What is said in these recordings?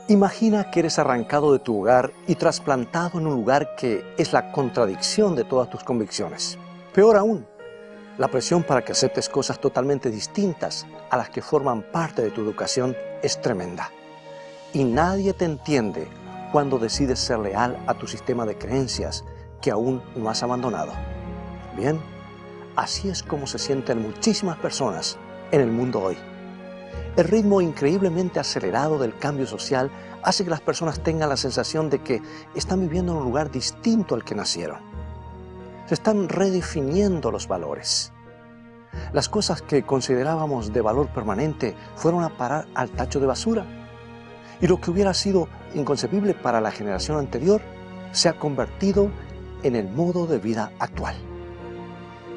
Imagina que eres arrancado de tu hogar y trasplantado en un lugar que es la contradicción de todas tus convicciones. Peor aún, la presión para que aceptes cosas totalmente distintas a las que forman parte de tu educación es tremenda. Y nadie te entiende cuando decides ser leal a tu sistema de creencias que aún no has abandonado. Bien, así es como se sienten muchísimas personas en el mundo hoy. El ritmo increíblemente acelerado del cambio social hace que las personas tengan la sensación de que están viviendo en un lugar distinto al que nacieron. Se están redefiniendo los valores. Las cosas que considerábamos de valor permanente fueron a parar al tacho de basura. Y lo que hubiera sido inconcebible para la generación anterior se ha convertido en el modo de vida actual.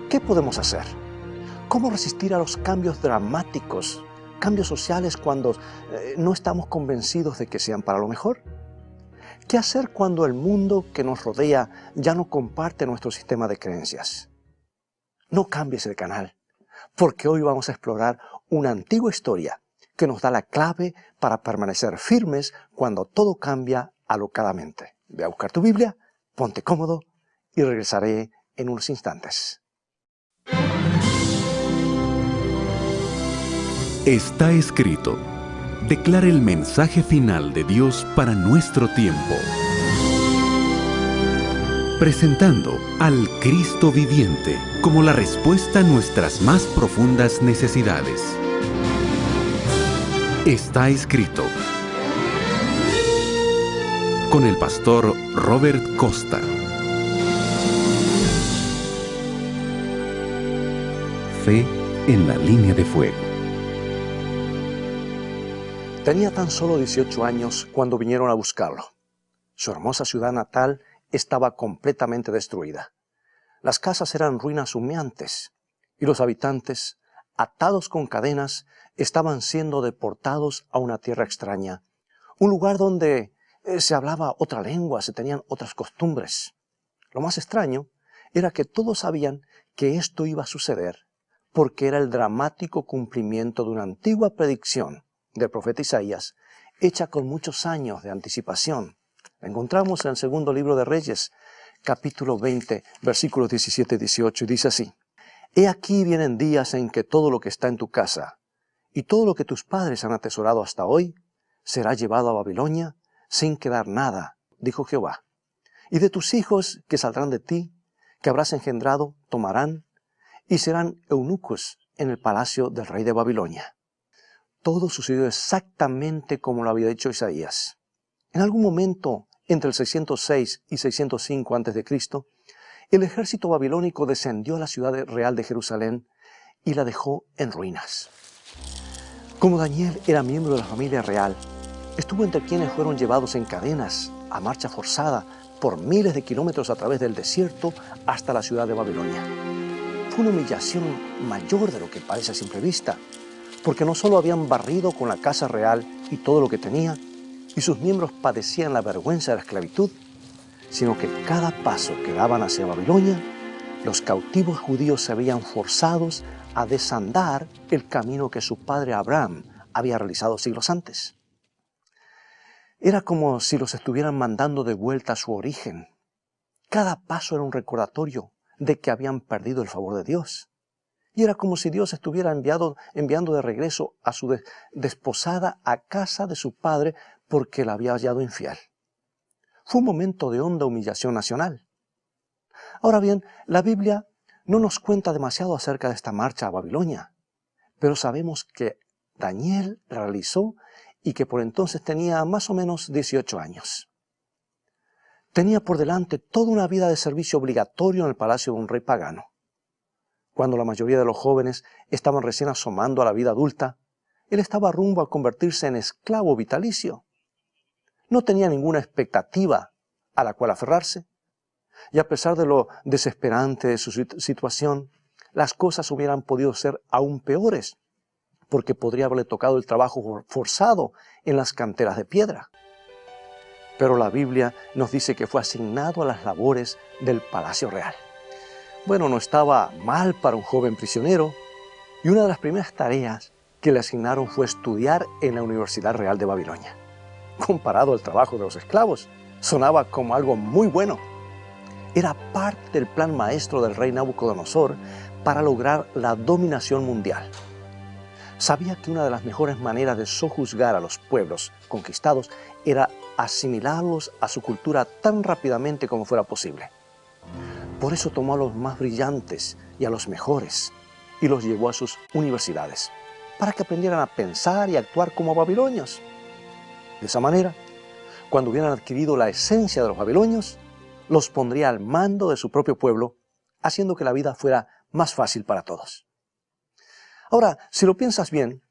¿Qué podemos hacer? ¿Cómo resistir a los cambios dramáticos, cambios sociales cuando no estamos convencidos de que sean para lo mejor? ¿Qué hacer cuando el mundo que nos rodea ya no comparte nuestro sistema de creencias? No cambies el canal, porque hoy vamos a explorar una antigua historia que nos da la clave para permanecer firmes cuando todo cambia alocadamente. Ve a buscar tu Biblia, ponte cómodo y regresaré en unos instantes. Está escrito. Declara el mensaje final de Dios para nuestro tiempo. Presentando al Cristo viviente como la respuesta a nuestras más profundas necesidades. Está escrito. Con el pastor Robert Costa. Fe en la línea de fuego. Tenía tan solo 18 años cuando vinieron a buscarlo. Su hermosa ciudad natal estaba completamente destruida. Las casas eran ruinas humeantes y los habitantes, atados con cadenas, estaban siendo deportados a una tierra extraña, un lugar donde se hablaba otra lengua, se tenían otras costumbres. Lo más extraño era que todos sabían que esto iba a suceder porque era el dramático cumplimiento de una antigua predicción del profeta Isaías, hecha con muchos años de anticipación. La encontramos en el segundo libro de Reyes, capítulo 20, versículos 17 y 18, y dice así: He aquí vienen días en que todo lo que está en tu casa y todo lo que tus padres han atesorado hasta hoy será llevado a Babilonia sin quedar nada, dijo Jehová. Y de tus hijos que saldrán de ti, que habrás engendrado, tomarán y serán eunucos en el palacio del rey de Babilonia. Todo sucedió exactamente como lo había dicho Isaías. En algún momento, entre el 606 y 605 a.C., el ejército babilónico descendió a la ciudad real de Jerusalén y la dejó en ruinas. Como Daniel era miembro de la familia real, estuvo entre quienes fueron llevados en cadenas a marcha forzada por miles de kilómetros a través del desierto hasta la ciudad de Babilonia. Fue una humillación mayor de lo que parece a simple vista, porque no solo habían barrido con la casa real y todo lo que tenía, y sus miembros padecían la vergüenza de la esclavitud, sino que cada paso que daban hacia Babilonia, los cautivos judíos se habían forzados a desandar el camino que su padre Abraham había realizado siglos antes. Era como si los estuvieran mandando de vuelta a su origen. Cada paso era un recordatorio de que habían perdido el favor de Dios. Y era como si Dios estuviera enviando de regreso a su desposada a casa de su padre porque la había hallado infiel. Fue un momento de honda humillación nacional. Ahora bien, la Biblia no nos cuenta demasiado acerca de esta marcha a Babilonia, pero sabemos que Daniel realizó y que por entonces tenía más o menos 18 años. Tenía por delante toda una vida de servicio obligatorio en el palacio de un rey pagano. Cuando la mayoría de los jóvenes estaban recién asomando a la vida adulta, él estaba rumbo a convertirse en esclavo vitalicio. No tenía ninguna expectativa a la cual aferrarse, y a pesar de lo desesperante de su situación, las cosas hubieran podido ser aún peores, porque podría haberle tocado el trabajo forzado en las canteras de piedra. Pero la Biblia nos dice que fue asignado a las labores del palacio real. Bueno, no estaba mal para un joven prisionero, y una de las primeras tareas que le asignaron fue estudiar en la Universidad Real de Babilonia. comparado al trabajo de los esclavos. Sonaba como algo muy bueno. Era parte del plan maestro del rey Nabucodonosor para lograr la dominación mundial. Sabía que una de las mejores maneras de sojuzgar a los pueblos conquistados era asimilarlos a su cultura tan rápidamente como fuera posible. Por eso tomó a los más brillantes y a los mejores y los llevó a sus universidades para que aprendieran a pensar y actuar como babilonios. De esa manera, cuando hubieran adquirido la esencia de los babilonios, los pondría al mando de su propio pueblo, haciendo que la vida fuera más fácil para todos. Ahora, si lo piensas bien,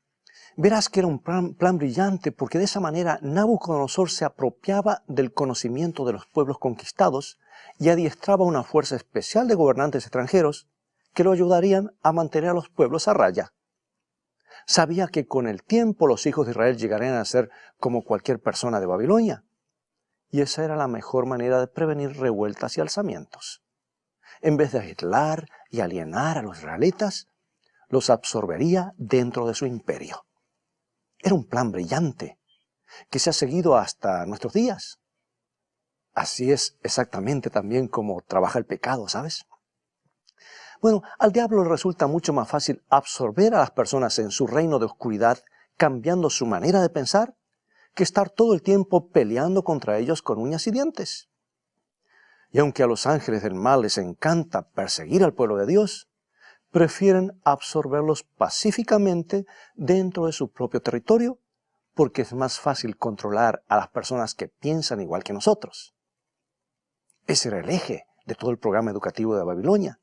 verás que era un plan brillante, porque de esa manera Nabucodonosor se apropiaba del conocimiento de los pueblos conquistados y adiestraba una fuerza especial de gobernantes extranjeros que lo ayudarían a mantener a los pueblos a raya. Sabía que con el tiempo los hijos de Israel llegarían a ser como cualquier persona de Babilonia, y esa era la mejor manera de prevenir revueltas y alzamientos. En vez de aislar y alienar a los israelitas, los absorbería dentro de su imperio. Era un plan brillante que se ha seguido hasta nuestros días. Así es exactamente también como trabaja el pecado, ¿sabes? Bueno, al diablo le resulta mucho más fácil absorber a las personas en su reino de oscuridad, cambiando su manera de pensar, que estar todo el tiempo peleando contra ellos con uñas y dientes. Y aunque a los ángeles del mal les encanta perseguir al pueblo de Dios, prefieren absorberlos pacíficamente dentro de su propio territorio, porque es más fácil controlar a las personas que piensan igual que nosotros. Ese era el eje de todo el programa educativo de Babilonia.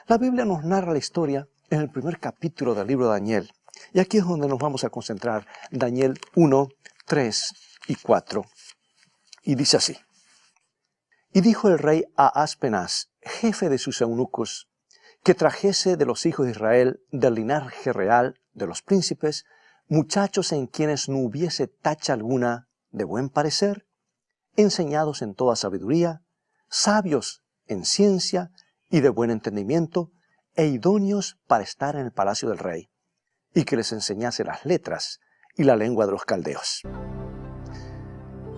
La Biblia nos narra la historia en el primer capítulo del libro de Daniel, y aquí es donde nos vamos a concentrar, Daniel 1, 3 y 4, y dice así. Y dijo el rey a Aspenaz, jefe de sus eunucos, que trajese de los hijos de Israel, del linaje real de los príncipes, muchachos en quienes no hubiese tacha alguna, de buen parecer, enseñados en toda sabiduría, sabios en ciencia y de buen entendimiento, e idóneos para estar en el palacio del rey, y que les enseñase las letras y la lengua de los caldeos.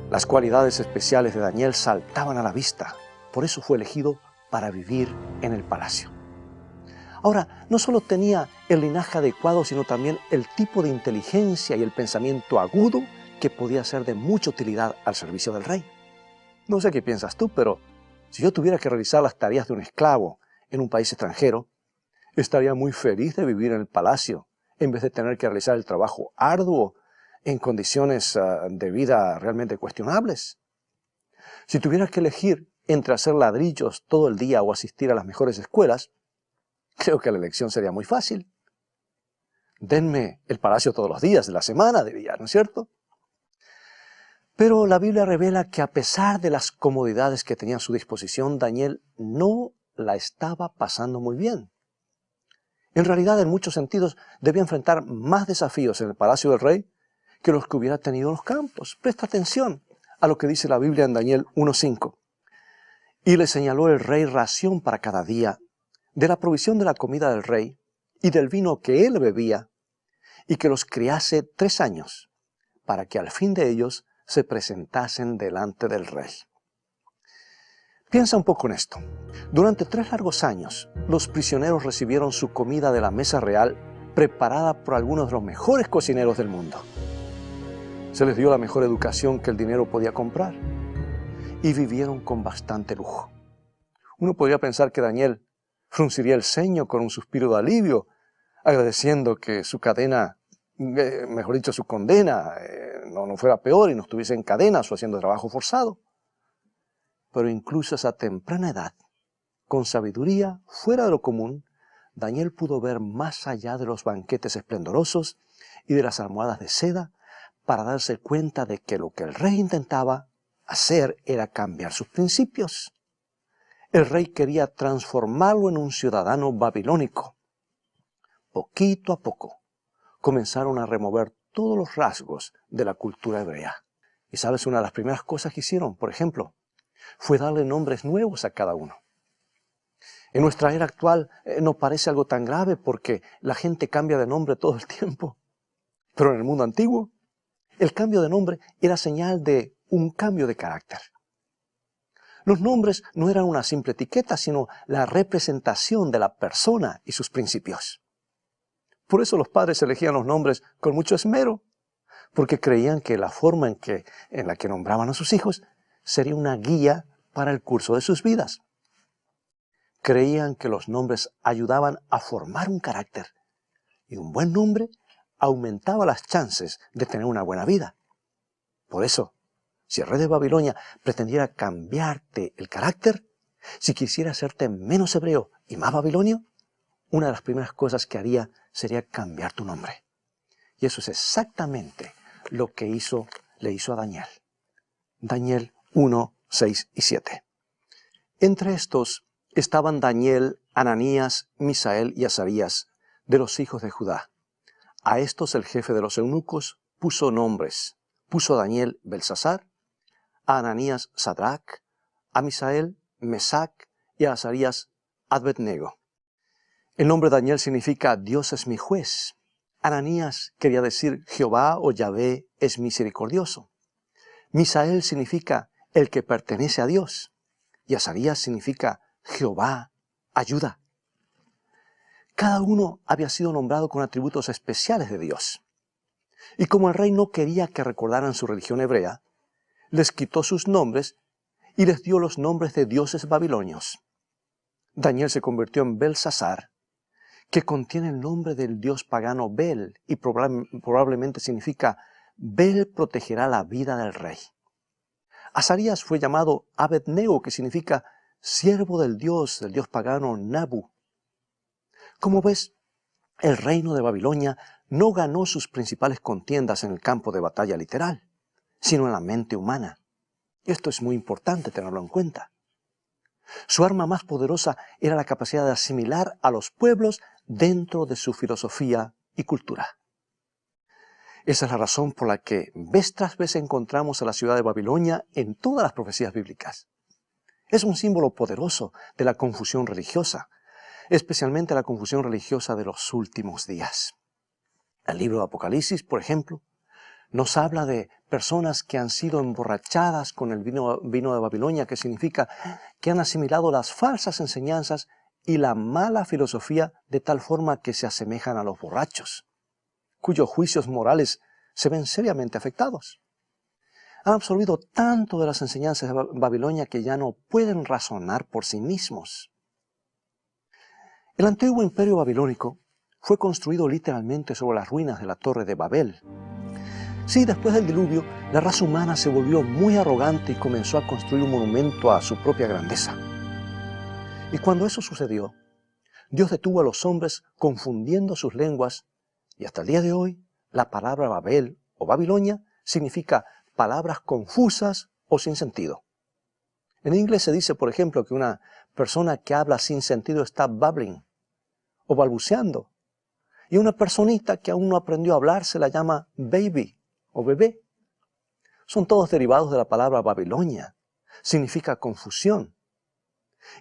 Las cualidades especiales de Daniel saltaban a la vista, por eso fue elegido para vivir en el palacio. Ahora, no solo tenía el linaje adecuado, sino también el tipo de inteligencia y el pensamiento agudo que podía ser de mucha utilidad al servicio del rey. No sé qué piensas tú, pero si yo tuviera que realizar las tareas de un esclavo en un país extranjero, estaría muy feliz de vivir en el palacio, en vez de tener que realizar el trabajo arduo en condiciones de vida realmente cuestionables. Si tuviera que elegir entre hacer ladrillos todo el día o asistir a las mejores escuelas, creo que la elección sería muy fácil. Denme el palacio todos los días de la semana, diría, ¿no es cierto? Pero la Biblia revela que a pesar de las comodidades que tenía a su disposición, Daniel no la estaba pasando muy bien. En realidad, en muchos sentidos, debía enfrentar más desafíos en el palacio del rey que los que hubiera tenido en los campos. Presta atención a lo que dice la Biblia en Daniel 1:5. Y le señaló el rey ración para cada día, de la provisión de la comida del rey y del vino que él bebía, y que los criase 3 años, para que al fin de ellos se presentasen delante del rey. Piensa un poco en esto. Durante 3 largos años, los prisioneros recibieron su comida de la mesa real, preparada por algunos de los mejores cocineros del mundo. Se les dio la mejor educación que el dinero podía comprar, y vivieron con bastante lujo. Uno podría pensar que Daniel frunciría el ceño con un suspiro de alivio, agradeciendo que su cadena, mejor dicho, su condena, no fuera peor y no estuviese en cadenas o haciendo trabajo forzado. Pero incluso a esa temprana edad, con sabiduría fuera de lo común, Daniel pudo ver más allá de los banquetes esplendorosos y de las almohadas de seda para darse cuenta de que lo que el rey intentaba hacer era cambiar sus principios. El rey quería transformarlo en un ciudadano babilónico. Poquito a poco comenzaron a remover todos los rasgos de la cultura hebrea. Y sabes, una de las primeras cosas que hicieron, por ejemplo, fue darle nombres nuevos a cada uno. En nuestra era actual no parece algo tan grave porque la gente cambia de nombre todo el tiempo. Pero en el mundo antiguo, El cambio de nombre era señal de un cambio de carácter. Los nombres no eran una simple etiqueta, sino la representación de la persona y sus principios. Por eso los padres elegían los nombres con mucho esmero, porque creían que la forma en la que nombraban a sus hijos sería una guía para el curso de sus vidas. Creían que los nombres ayudaban a formar un carácter, y un buen nombre aumentaba las chances de tener una buena vida. Por eso, si el rey de Babilonia pretendiera cambiarte el carácter, si quisiera hacerte menos hebreo y más babilonio, una de las primeras cosas que haría sería cambiar tu nombre. Y eso es exactamente lo que le hizo a Daniel. Daniel 1, 6 y 7. Entre estos estaban Daniel, Ananías, Misael y Azarías, de los hijos de Judá. A estos el jefe de los eunucos puso nombres. Puso a Daniel Belsasar, a Ananías Sadrac, a Misael Mesac y a Azarías Abednego. El nombre Daniel significa Dios es mi juez. Ananías quería decir Jehová o Yahvé es misericordioso. Misael significa el que pertenece a Dios. Y Azarías significa Jehová ayuda. Cada uno había sido nombrado con atributos especiales de Dios. Y como el rey no quería que recordaran su religión hebrea, les quitó sus nombres y les dio los nombres de dioses babilonios. Daniel se convirtió en Belsasar, que contiene el nombre del dios pagano Bel y probablemente significa Bel protegerá la vida del rey. Azarías fue llamado Abednego, que significa siervo del dios pagano Nabu. Como ves, el reino de Babilonia no ganó sus principales contiendas en el campo de batalla literal, sino en la mente humana. Y esto es muy importante tenerlo en cuenta. Su arma más poderosa era la capacidad de asimilar a los pueblos dentro de su filosofía y cultura. Esa es la razón por la que vez tras vez encontramos a la ciudad de Babilonia en todas las profecías bíblicas. Es un símbolo poderoso de la confusión religiosa, especialmente la confusión religiosa de los últimos días. El libro de Apocalipsis, por ejemplo, nos habla de personas que han sido emborrachadas con el vino de Babilonia, que significa que han asimilado las falsas enseñanzas y la mala filosofía de tal forma que se asemejan a los borrachos, cuyos juicios morales se ven seriamente afectados. Han absorbido tanto de las enseñanzas de Babilonia que ya no pueden razonar por sí mismos. El antiguo imperio babilónico fue construido literalmente sobre las ruinas de la Torre de Babel. Sí, después del diluvio, la raza humana se volvió muy arrogante y comenzó a construir un monumento a su propia grandeza. Y cuando eso sucedió, Dios detuvo a los hombres confundiendo sus lenguas, y hasta el día de hoy, la palabra Babel o Babilonia significa palabras confusas o sin sentido. En inglés se dice, por ejemplo, que una persona que habla sin sentido está babbling o balbuceando, y una personita que aún no aprendió a hablar se la llama baby o bebé. Son todos derivados de la palabra Babilonia. Significa confusión.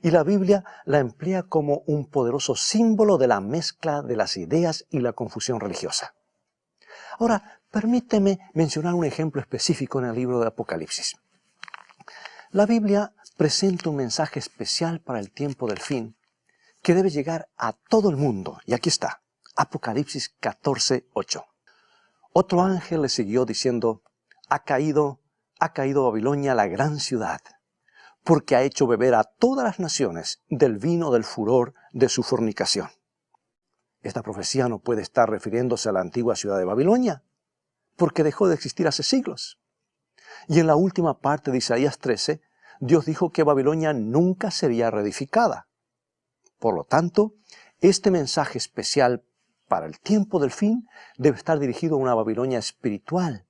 Y la Biblia la emplea como un poderoso símbolo de la mezcla de las ideas y la confusión religiosa. Ahora, permíteme mencionar un ejemplo específico en el libro de Apocalipsis. La Biblia presenta un mensaje especial para el tiempo del fin que debe llegar a todo el mundo. Y aquí está, Apocalipsis 14, 8. Otro ángel le siguió diciendo, ha caído Babilonia, la gran ciudad, porque ha hecho beber a todas las naciones del vino del furor de su fornicación. Esta profecía no puede estar refiriéndose a la antigua ciudad de Babilonia, porque dejó de existir hace siglos. Y en la última parte de Isaías 13, Dios dijo que Babilonia nunca sería reedificada. Por lo tanto, este mensaje especial para el tiempo del fin debe estar dirigido a una Babilonia espiritual,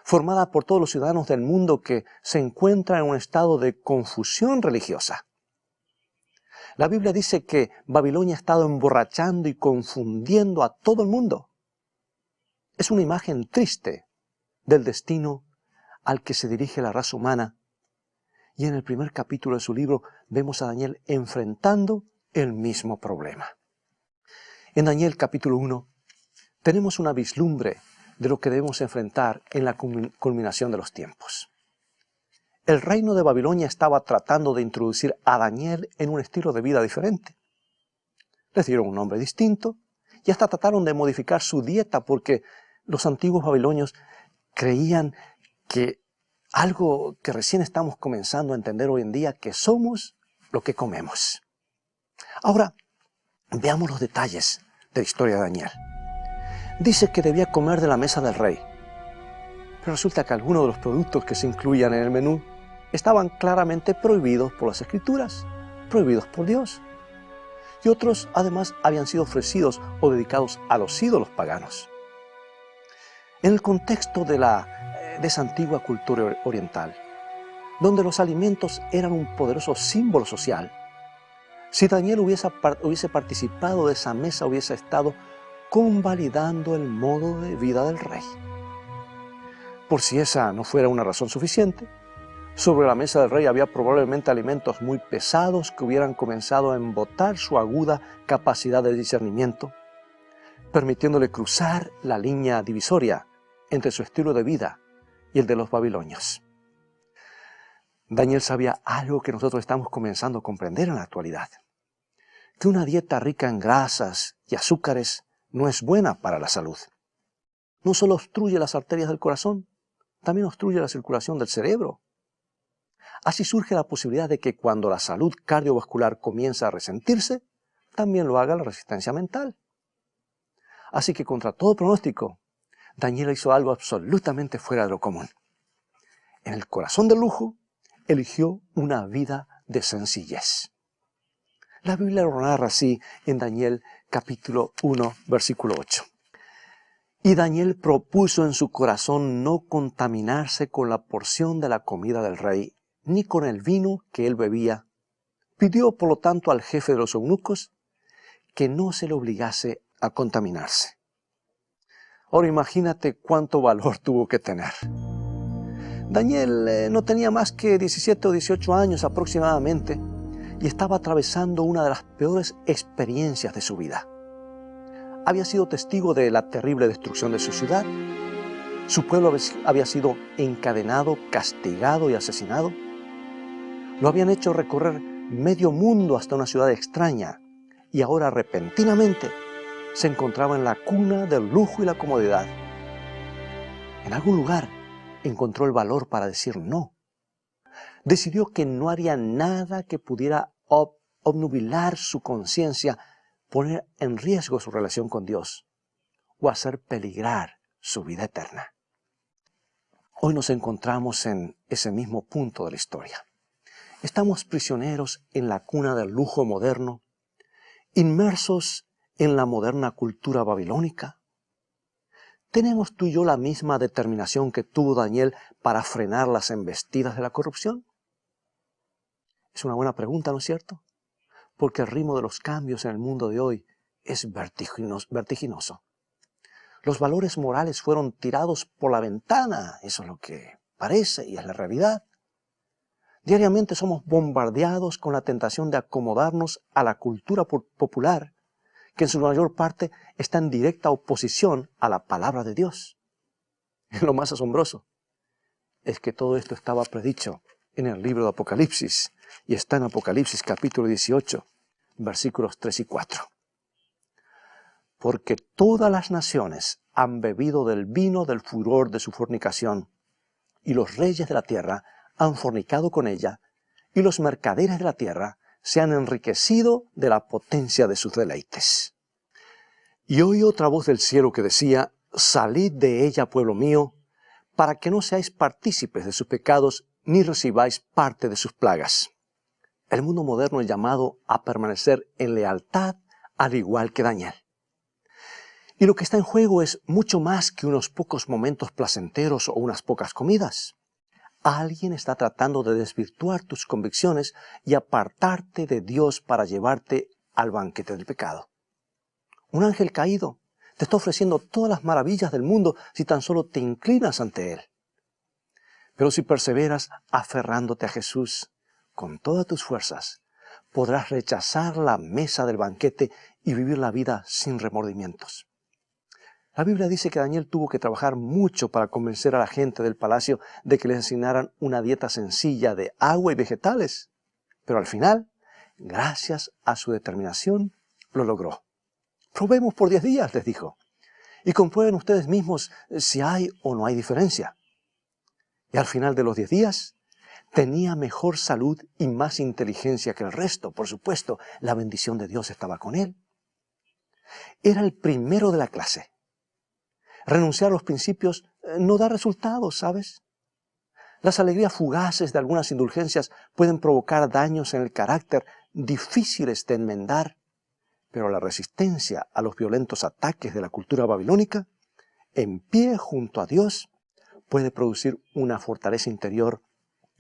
formada por todos los ciudadanos del mundo que se encuentran en un estado de confusión religiosa. La Biblia dice que Babilonia ha estado emborrachando y confundiendo a todo el mundo. Es una imagen triste del destino al que se dirige la raza humana. Y en el primer capítulo de su libro vemos a Daniel enfrentando el mismo problema. En Daniel capítulo 1 tenemos una vislumbre de lo que debemos enfrentar en la culminación de los tiempos. El reino de Babilonia estaba tratando de introducir a Daniel en un estilo de vida diferente. Les dieron un nombre distinto y hasta trataron de modificar su dieta porque los antiguos babilonios creían que algo que recién estamos comenzando a entender hoy en día, que somos lo que comemos. Ahora, veamos los detalles de la historia de Daniel. Dice que debía comer de la mesa del rey, pero resulta que algunos de los productos que se incluían en el menú estaban claramente prohibidos por las Escrituras, prohibidos por Dios. Y otros, además, habían sido ofrecidos o dedicados a los ídolos paganos. En el contexto de esa antigua cultura oriental, donde los alimentos eran un poderoso símbolo social, si Daniel hubiese participado de esa mesa, hubiese estado convalidando el modo de vida del rey. Por si esa no fuera una razón suficiente, sobre la mesa del rey había probablemente alimentos muy pesados que hubieran comenzado a embotar su aguda capacidad de discernimiento, permitiéndole cruzar la línea divisoria entre su estilo de vida y el de los babilonios. Daniel sabía algo que nosotros estamos comenzando a comprender en la actualidad, que una dieta rica en grasas y azúcares no es buena para la salud. No solo obstruye las arterias del corazón, también obstruye la circulación del cerebro. Así surge la posibilidad de que cuando la salud cardiovascular comienza a resentirse, también lo haga la resistencia mental. Así que contra todo pronóstico, Daniel hizo algo absolutamente fuera de lo común. En el corazón del lujo, eligió una vida de sencillez. La Biblia lo narra así en Daniel capítulo 1, versículo 8. Y Daniel propuso en su corazón no contaminarse con la porción de la comida del rey, ni con el vino que él bebía. Pidió, por lo tanto, al jefe de los eunucos que no se le obligase a contaminarse. Ahora imagínate cuánto valor tuvo que tener. Daniel no tenía más que 17 o 18 años aproximadamente y estaba atravesando una de las peores experiencias de su vida. Había sido testigo de la terrible destrucción de su ciudad. Su pueblo había sido encadenado, castigado y asesinado. Lo habían hecho recorrer medio mundo hasta una ciudad extraña y ahora repentinamente se encontraba en la cuna del lujo y la comodidad. En algún lugar encontró el valor para decir no. Decidió que no haría nada que pudiera obnubilar su conciencia, poner en riesgo su relación con Dios o hacer peligrar su vida eterna. Hoy nos encontramos en ese mismo punto de la historia. Estamos prisioneros en la cuna del lujo moderno, inmersos en la moderna cultura babilónica. ¿Tenemos tú y yo la misma determinación que tuvo Daniel para frenar las embestidas de la corrupción? Es una buena pregunta, ¿no es cierto? Porque el ritmo de los cambios en el mundo de hoy es vertiginoso. Los valores morales fueron tirados por la ventana, eso es lo que parece y es la realidad. Diariamente somos bombardeados con la tentación de acomodarnos a la cultura popular, que en su mayor parte está en directa oposición a la palabra de Dios. Y lo más asombroso es que todo esto estaba predicho en el libro de Apocalipsis, y está en Apocalipsis capítulo 18, versículos 3 y 4. Porque todas las naciones han bebido del vino del furor de su fornicación, y los reyes de la tierra han fornicado con ella, y los mercaderes de la tierra se han enriquecido de la potencia de sus deleites. Y oí otra voz del cielo que decía, salid de ella, pueblo mío, para que no seáis partícipes de sus pecados, ni recibáis parte de sus plagas. El mundo moderno es llamado a permanecer en lealtad, al igual que Daniel. Y lo que está en juego es mucho más que unos pocos momentos placenteros o unas pocas comidas. Alguien está tratando de desvirtuar tus convicciones y apartarte de Dios para llevarte al banquete del pecado. Un ángel caído te está ofreciendo todas las maravillas del mundo si tan solo te inclinas ante él. Pero si perseveras aferrándote a Jesús con todas tus fuerzas, podrás rechazar la mesa del banquete y vivir la vida sin remordimientos. La Biblia dice que Daniel tuvo que trabajar mucho para convencer a la gente del palacio de que les asignaran una dieta sencilla de agua y vegetales. Pero al final, gracias a su determinación, lo logró. Probemos por 10 días, les dijo, y comprueben ustedes mismos si hay o no hay diferencia. Y al final de los 10 días, tenía mejor salud y más inteligencia que el resto. Por supuesto, la bendición de Dios estaba con él. Era el primero de la clase. Renunciar a los principios no da resultados, ¿sabes? Las alegrías fugaces de algunas indulgencias pueden provocar daños en el carácter difíciles de enmendar, pero la resistencia a los violentos ataques de la cultura babilónica, en pie junto a Dios, puede producir una fortaleza interior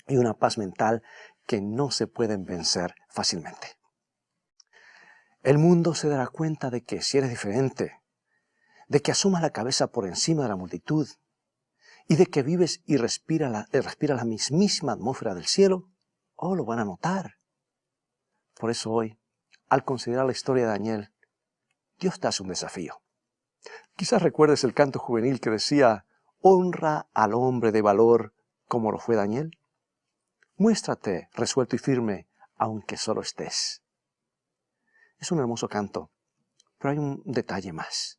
y una paz mental que no se pueden vencer fácilmente. El mundo se dará cuenta de que si eres diferente, de que asomas la cabeza por encima de la multitud y de que vives y respiras la mismísima atmósfera del cielo, lo van a notar. Por eso hoy, al considerar la historia de Daniel, Dios te hace un desafío. Quizás recuerdes el canto juvenil que decía, honra al hombre de valor como lo fue Daniel. Muéstrate resuelto y firme, aunque solo estés. Es un hermoso canto, pero hay un detalle más.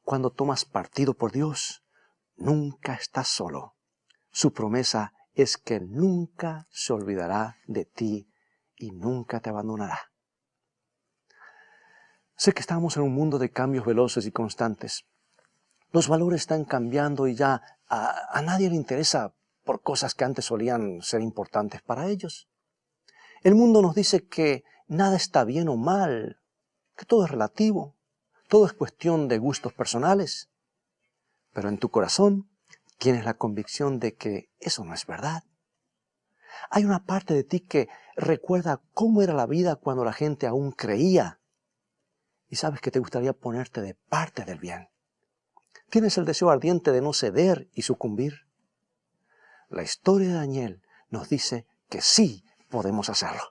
Cuando tomas partido por Dios, nunca estás solo. Su promesa es que nunca se olvidará de ti y nunca te abandonará. Sé que estamos en un mundo de cambios veloces y constantes. Los valores están cambiando y ya a nadie le interesa por cosas que antes solían ser importantes para ellos. El mundo nos dice que nada está bien o mal, que todo es relativo, todo es cuestión de gustos personales. Pero en tu corazón tienes la convicción de que eso no es verdad. Hay una parte de ti que recuerda cómo era la vida cuando la gente aún creía. Y sabes que te gustaría ponerte de parte del bien. Tienes el deseo ardiente de no ceder y sucumbir. La historia de Daniel nos dice que sí podemos hacerlo.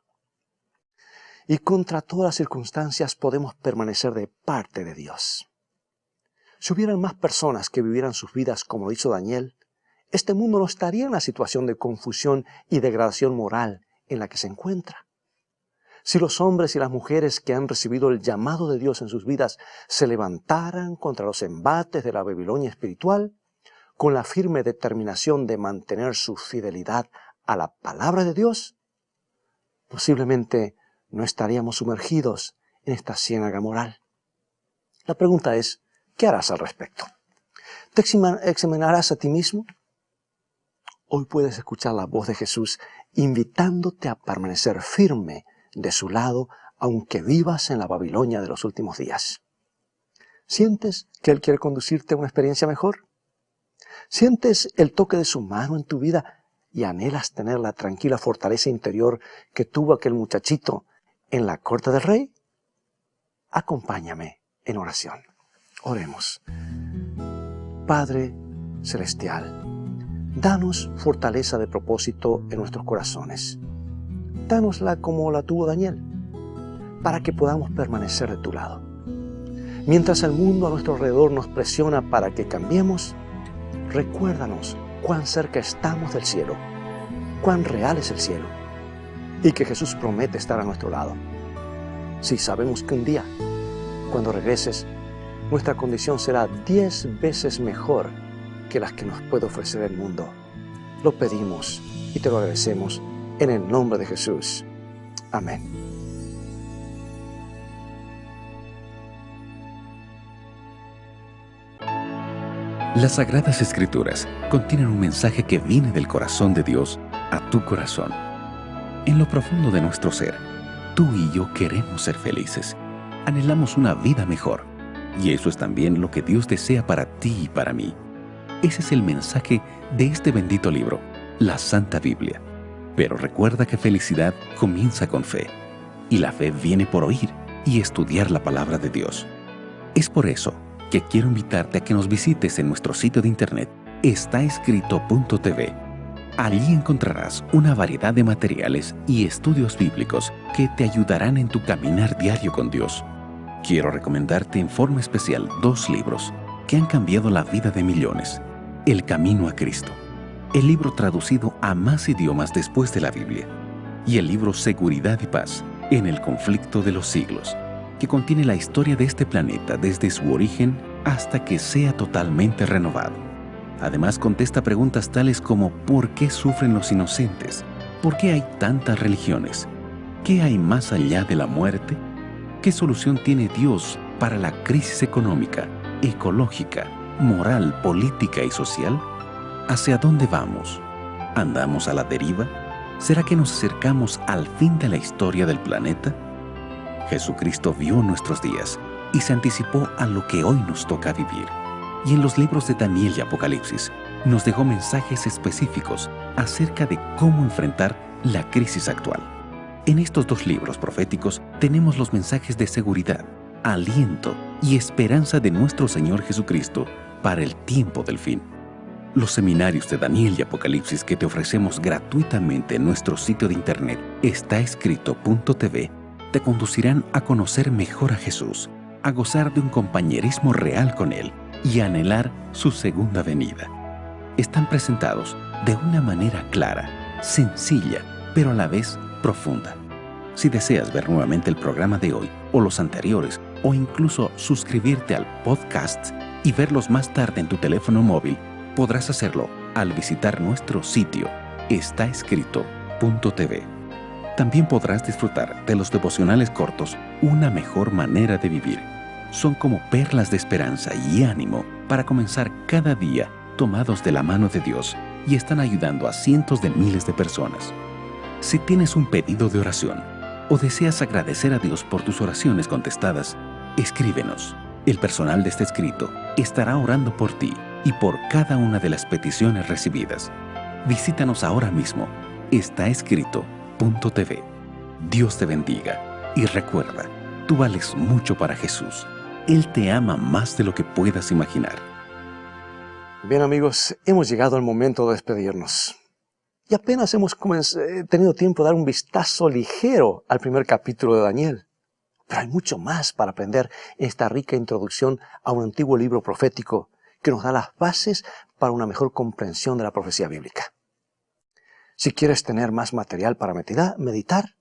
Y contra todas las circunstancias podemos permanecer de parte de Dios. Si hubieran más personas que vivieran sus vidas como lo hizo Daniel, este mundo no estaría en la situación de confusión y degradación moral en la que se encuentra. Si los hombres y las mujeres que han recibido el llamado de Dios en sus vidas se levantaran contra los embates de la Babilonia espiritual, con la firme determinación de mantener su fidelidad a la palabra de Dios, posiblemente no estaríamos sumergidos en esta ciénaga moral. La pregunta es, ¿qué harás al respecto? ¿Te examinarás a ti mismo? Hoy puedes escuchar la voz de Jesús invitándote a permanecer firme de su lado, aunque vivas en la Babilonia de los últimos días. ¿Sientes que Él quiere conducirte a una experiencia mejor? ¿Sientes el toque de su mano en tu vida y anhelas tener la tranquila fortaleza interior que tuvo aquel muchachito en la corte del rey? Acompáñame en oración. Oremos. Padre Celestial, danos fortaleza de propósito en nuestros corazones. Dánosla como la tuvo Daniel, para que podamos permanecer de tu lado. Mientras el mundo a nuestro alrededor nos presiona para que cambiemos, recuérdanos cuán cerca estamos del cielo, cuán real es el cielo, y que Jesús promete estar a nuestro lado. Si sabemos que un día, cuando regreses, nuestra condición será 10 veces mejor que las que nos puede ofrecer el mundo. Lo pedimos y te lo agradecemos en el nombre de Jesús. Amén. Las Sagradas Escrituras contienen un mensaje que viene del corazón de Dios a tu corazón. En lo profundo de nuestro ser, tú y yo queremos ser felices. Anhelamos una vida mejor. Y eso es también lo que Dios desea para ti y para mí. Ese es el mensaje de este bendito libro, la Santa Biblia. Pero recuerda que felicidad comienza con fe. Y la fe viene por oír y estudiar la palabra de Dios. Es por eso que quiero invitarte a que nos visites en nuestro sitio de internet, estaescrito.tv. Allí encontrarás una variedad de materiales y estudios bíblicos que te ayudarán en tu caminar diario con Dios. Quiero recomendarte en forma especial 2 libros. que han cambiado la vida de millones. El Camino a Cristo. El libro traducido a más idiomas después de la Biblia. Y el libro Seguridad y Paz en el conflicto de los siglos, que contiene la historia de este planeta desde su origen hasta que sea totalmente renovado. Además, contesta preguntas tales como ¿por qué sufren los inocentes? ¿Por qué hay tantas religiones? ¿Qué hay más allá de la muerte? ¿Qué solución tiene Dios para la crisis económica, ecológica, moral, política y social? ¿Hacia dónde vamos? ¿Andamos a la deriva? ¿Será que nos acercamos al fin de la historia del planeta? Jesucristo vio nuestros días y se anticipó a lo que hoy nos toca vivir. Y en los libros de Daniel y Apocalipsis nos dejó mensajes específicos acerca de cómo enfrentar la crisis actual. En estos dos libros proféticos tenemos los mensajes de seguridad, aliento y esperanza de nuestro Señor Jesucristo para el tiempo del fin. Los seminarios de Daniel y Apocalipsis que te ofrecemos gratuitamente en nuestro sitio de internet estaescrito.tv te conducirán a conocer mejor a Jesús, a gozar de un compañerismo real con Él y a anhelar su segunda venida. Están presentados de una manera clara, sencilla, pero a la vez profunda. Si deseas ver nuevamente el programa de hoy o los anteriores o incluso suscribirte al podcast y verlos más tarde en tu teléfono móvil, podrás hacerlo al visitar nuestro sitio estaescrito.tv. También podrás disfrutar de los devocionales cortos Una mejor manera de vivir. Son como perlas de esperanza y ánimo para comenzar cada día tomados de la mano de Dios y están ayudando a cientos de miles de personas. Si tienes un pedido de oración o deseas agradecer a Dios por tus oraciones contestadas, escríbenos. El personal de este escrito estará orando por ti y por cada una de las peticiones recibidas. Visítanos ahora mismo. Estaescrito.tv. Dios te bendiga y recuerda, tú vales mucho para Jesús. Él te ama más de lo que puedas imaginar. Bien amigos, hemos llegado al momento de despedirnos. Y apenas hemos tenido tiempo de dar un vistazo ligero al primer capítulo de Daniel. Pero hay mucho más para aprender en esta rica introducción a un antiguo libro profético que nos da las bases para una mejor comprensión de la profecía bíblica. Si quieres tener más material para meditar,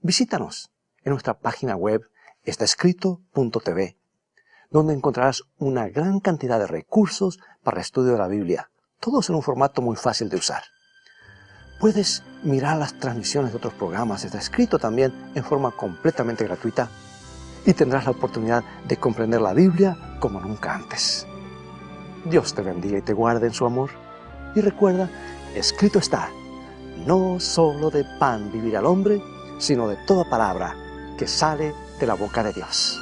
visítanos en nuestra página web estaescrito.tv, donde encontrarás una gran cantidad de recursos para el estudio de la Biblia, todos en un formato muy fácil de usar. Puedes mirar las transmisiones de otros programas, está escrito también en forma completamente gratuita y tendrás la oportunidad de comprender la Biblia como nunca antes. Dios te bendiga y te guarde en su amor. Y recuerda, escrito está, no solo de pan vivirá el hombre, sino de toda palabra que sale de la boca de Dios.